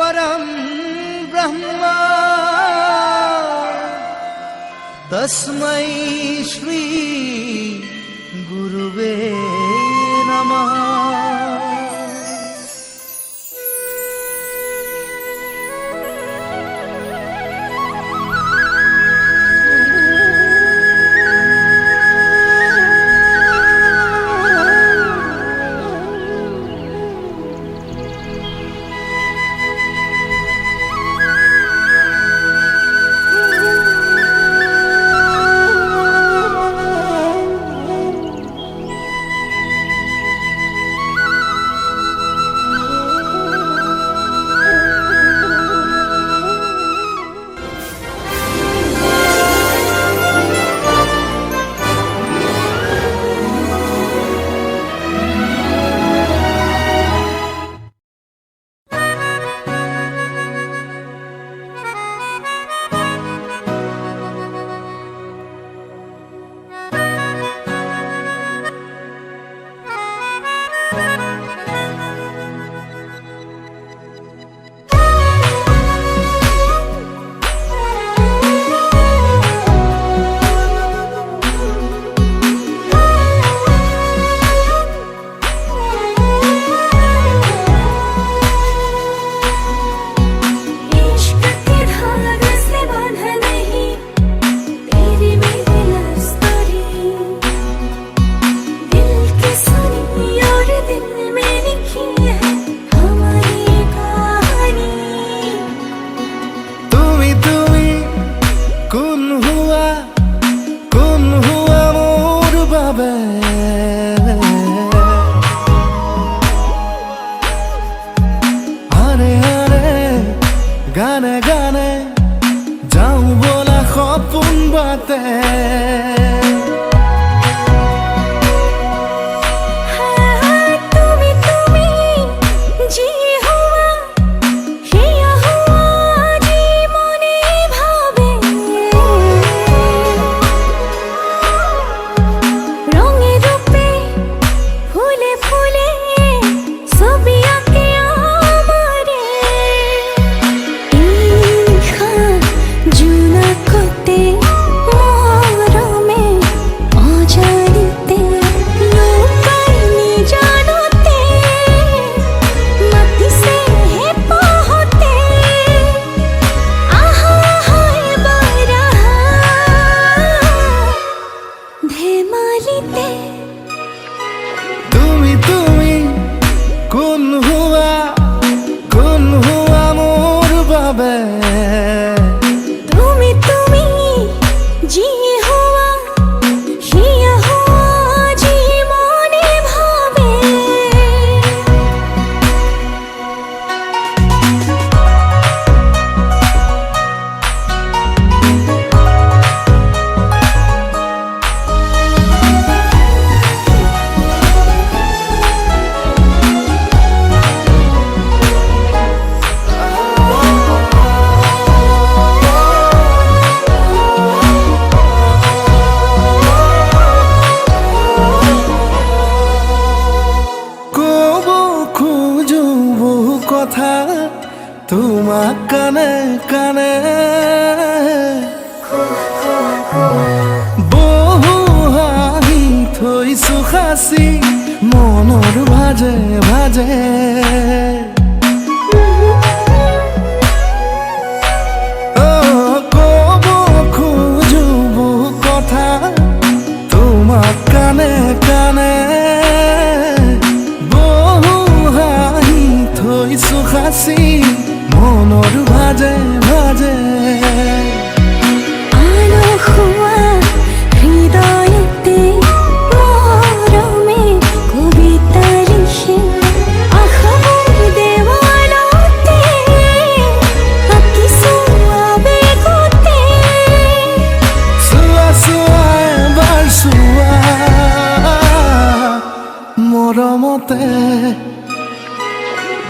परम ब्रह्म तस्मै श्री गुरुवे नमः। গানে গানে যাওঁ বলা সপোন বাটে কথা তোমাক কানে কানে বহু হাঁহি থৈছো সাঁচি মনৰ ভাজে ভাজে কব খোজো বহু কথা তোমাক কানে কানে হাসি মনৰ ভাজে ভাজে আলো খোৱা হৃদয়তে মৰমে কবিতা লিখে আশাৰ দেৱালতে আঁকিছো আবেগতে চোৱা চোৱা এবাৰ চোৱা মৰমতে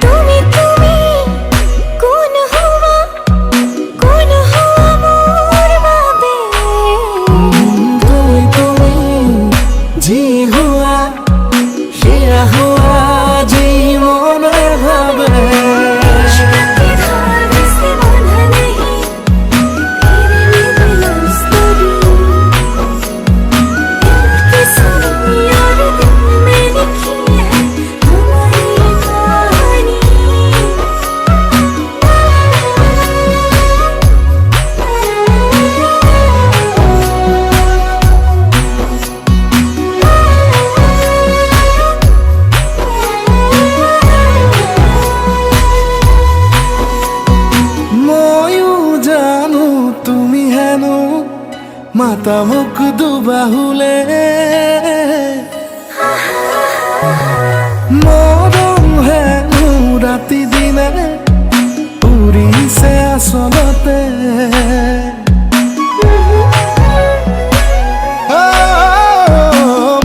তুমি তুমি কোন হওয়া মোৰ বাবে তুমি মাতা মুখ দুবাহুলে মৰম হেনো ৰাতি দিনে উৰিছে আচলতে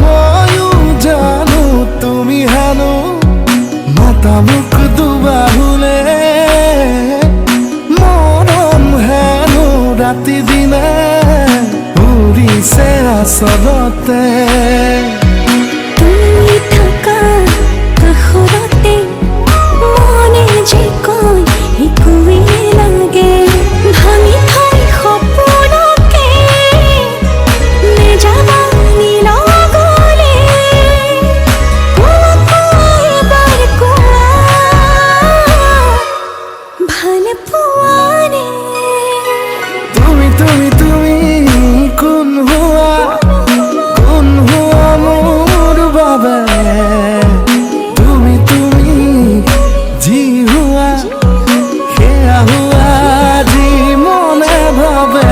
ময়ো জানো তুমি হেনো মাতা মুখ দুবাহুলে মৰম হেনো ৰাতি দিনে উৰিছে আচলতে তুমি থাকা কাষৰতে মনে যে কয় একোৱে লাগে ভাঙি থৈ সপোনকে নেযাবা নিলগলে কোৱা এবাৰ কোৱা ভাল পোৱানে তুমি তুমি তুমি কোন হোৱা মোৰ বাবে তুমি তুমি যি হোৱা সেয়া হোৱা যি মনে ভাবে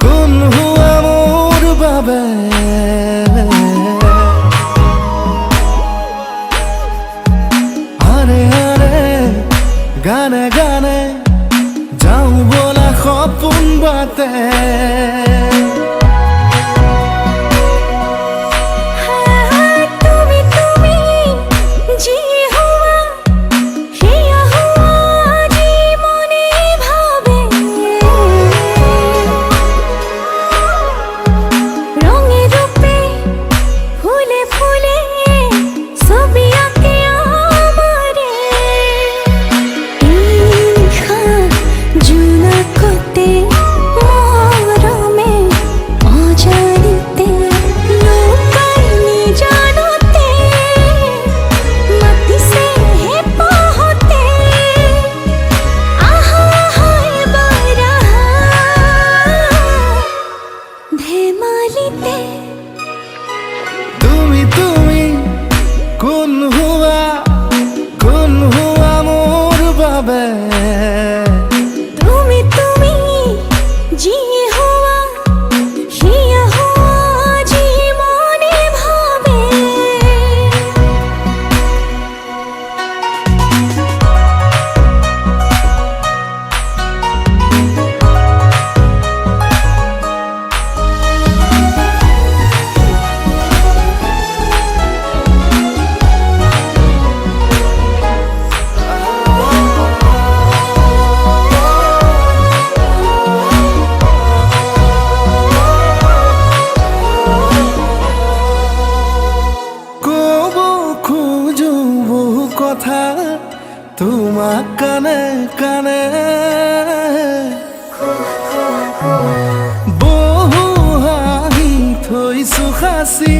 কোন হোৱা মোৰ বাবে আৰে আৰে গানে গানে যাওঁ বলা সপোন বাটে তুমি তুমি যি হোৱা সেয়া হোৱা যি মনে ভাবে রঙে রূপে ফুলে ফুলে ছবি আঁকে আমারে ইনখা জুনাকতে মরমে অজানিতে লোকাই নিজানতে মাতিছে হে পহতে আহা হয় বারাহা ধেমালিতে তুমি তুমি কোন হোৱা মোৰ বাবে তুমি তুমি যি হোৱা সেয়া হোৱা যি মনে ভাবে ক'ব খোজো বহু কথা তোমাক কানে কানে বহু হাঁহি থৈছো সাঁচি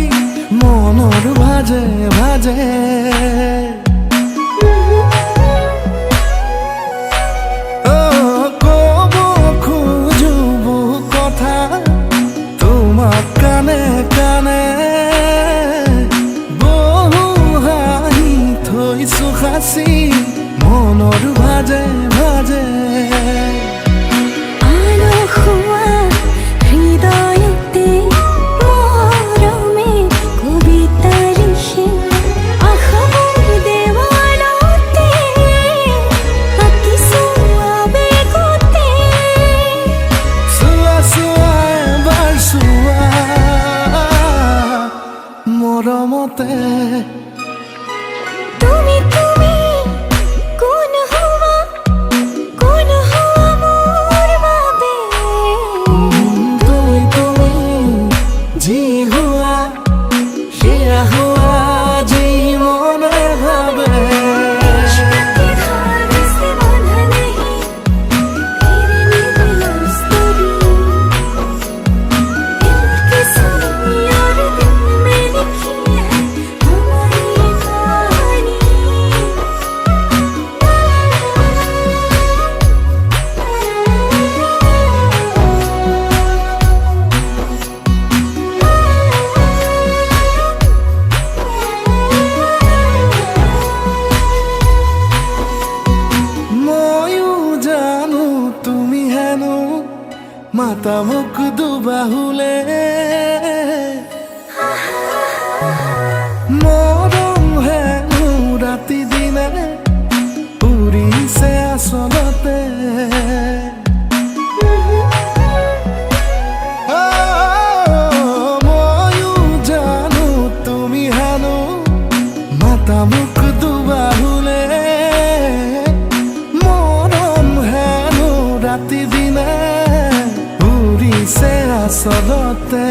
মনৰ ভাজে ভাজে ক'ব খোজো বহু কথা তোমাক কানে কানে মনৰ ভাজে ভাজে আলো খোৱা হৃদয়তে মৰমে কবিতা লিখে আশাবোৰ দেৱালতে আঁকিছো আবেগতে চোৱা চোৱা এবাৰ চোৱা মৰমতে তুমি কোন হোৱা মোৰ বাবে তুমি যি হোৱা সেয়া হোৱা যি মনে ভাবে के धार से बांधा नहीं तेरे दिल स्तरी दिल की सुनी और दिल में लिखी है हमारी कहानी ময়ো জানো তুমি হেনো মাতা মোক দুবাহুলে মৰম হেনো ৰাতি দিনে উৰিছে আচলতে ময়ো জানো তুমি হেনো মাতা মোক দুবাহুলে মৰম হেনো ৰাতি দিনে উৰিছে আচলতে